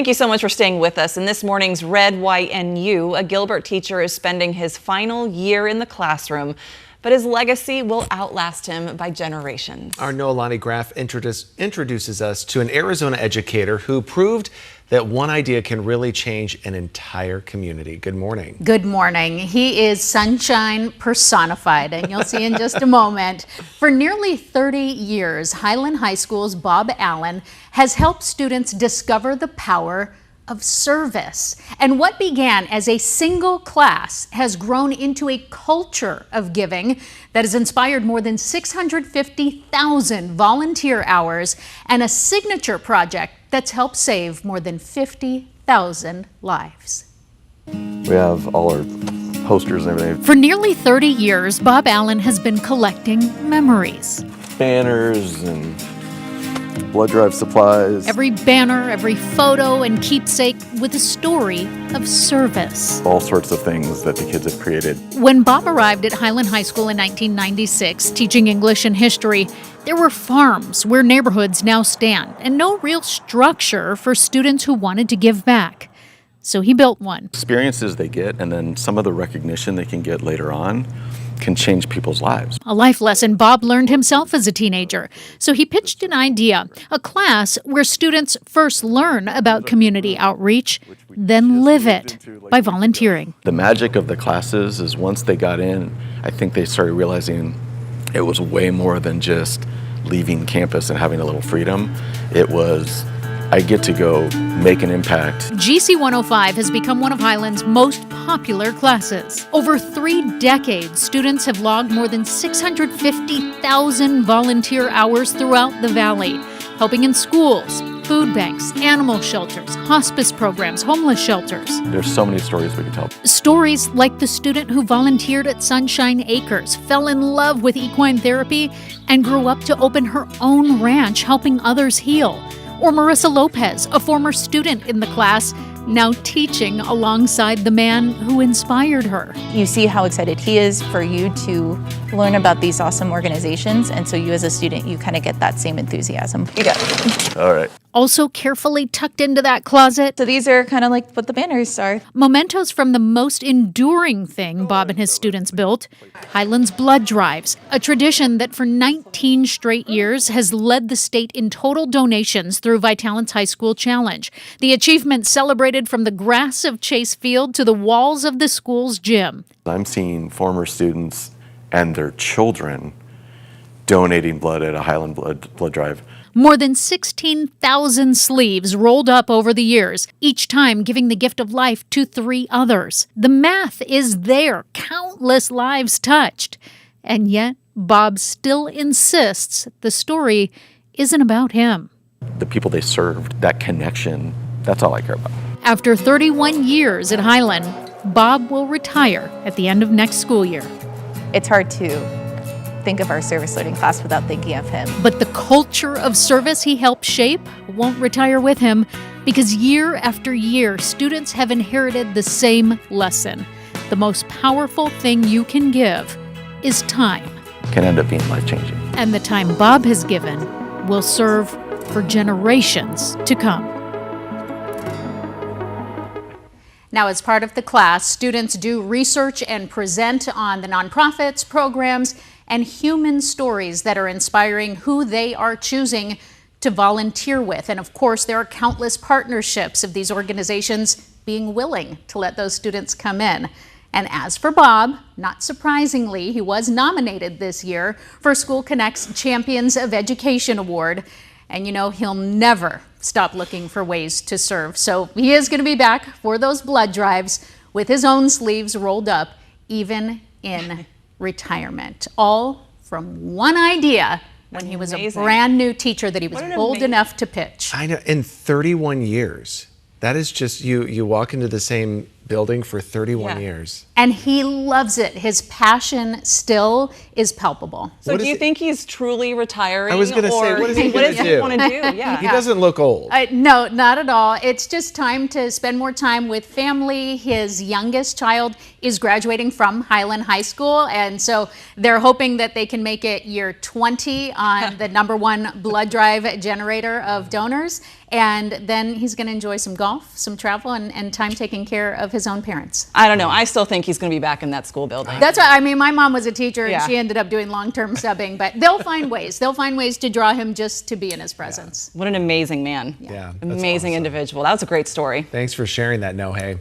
Thank you so much for staying with us. In this morning's Red, White, and You, a Gilbert teacher is spending his final year in the classroom, but his legacy will outlast him by generations. Our Noelani Graff introduces us to an Arizona educator who proved that one idea can really change an entire community. Good morning. Good morning. He is sunshine personified, and you'll see in just a moment. For nearly 30 years, Highland High School's Bob Allen has helped students discover the power of service. And what began as a single class has grown into a culture of giving that has inspired more than 650,000 volunteer hours and a signature project that's helped save more than 50,000 lives. We have all our posters and everything. For nearly 30 years, Bob Allen has been collecting memories. Banners and blood drive supplies. Every banner, every photo and keepsake with a story of service. All sorts of things that the kids have created. When Bob arrived at Highland High School in 1996, teaching English and history, there were farms where neighborhoods now stand and no real structure for students who wanted to give back. So he built one. Experiences they get and then some of the recognition they can get later on can change people's lives. A life lesson Bob learned himself as a teenager. So he pitched an idea, a class where students first learn about community outreach, then live it by volunteering. The magic of the classes is once they got in, I think they started realizing it was way more than just leaving campus and having a little freedom. It was, I get to go make an impact. GC 105 has become one of Highland's most popular classes. Over 3 decades, students have logged more than 650,000 volunteer hours throughout the valley, helping in schools, food banks, animal shelters, hospice programs, homeless shelters. There's so many stories we could tell. Stories like the student who volunteered at Sunshine Acres, fell in love with equine therapy, and grew up to open her own ranch helping others heal. Or Marissa Lopez, a former student in the class, now teaching alongside the man who inspired her. You see how excited he is for you to learn about these awesome organizations, and so you as a student, you kind of get that same enthusiasm. You got it. All right. Also carefully tucked into that closet, So these are kind of like what the banners are. mementos from the most enduring thing Bob and his students built, Highland's blood drives, a tradition that for 19 straight years has led the state in total donations through Vitalance High School Challenge. The achievement celebrated from the grass of Chase Field to the walls of the school's gym. I'm seeing former students and their children donating blood at a Highland blood drive. More than 16,000 sleeves rolled up over the years, each time giving the gift of life to 3 others. The math is there, countless lives touched. And yet, Bob still insists the story isn't about him. The people they served, that connection, that's all I care about. After 31 years at Highland, Bob will retire at the end of next school year. It's hard to think of our service learning class without thinking of him. But the culture of service he helped shape won't retire with him, because year after year, students have inherited the same lesson. The most powerful thing you can give is time. Can end up being life-changing. And the time Bob has given will serve for generations to come. Now, as part of the class, students do research and present on the nonprofits, programs, and human stories that are inspiring who they are choosing to volunteer with. And of course, there are countless partnerships of these organizations being willing to let those students come in. And as for Bob, not surprisingly, he was nominated this year for School Connect's Champions of Education Award. And you know, he'll never stop looking for ways to serve. So he is going to be back for those blood drives with his own sleeves rolled up, even in retirement. All from one idea when he was a brand new teacher that he was bold enough to pitch. I know, in 31 years. That is just, you walk into the same building for 31 years. And he loves it. His passion still is palpable. So do you think he's truly retiring? I was going to say, what is he going to do? Want to do? Yeah. He doesn't look old. No, not at all. It's just time to spend more time with family. His youngest child is graduating from Highland High School, and so they're hoping that they can make it year 20 on the #1 blood drive generator of donors. And then he's going to enjoy some golf, some travel, and time taking care of his own parents. I don't know. I still think he's going to be back in that school building. That's what I mean. My mom was a teacher, and Yeah. she ended up doing long-term subbing. But they'll find ways. They'll find ways to draw him just to be in his presence. What an amazing man. Yeah, that's Amazing awesome. individual. That was a great story. Thanks for sharing that, Nohe.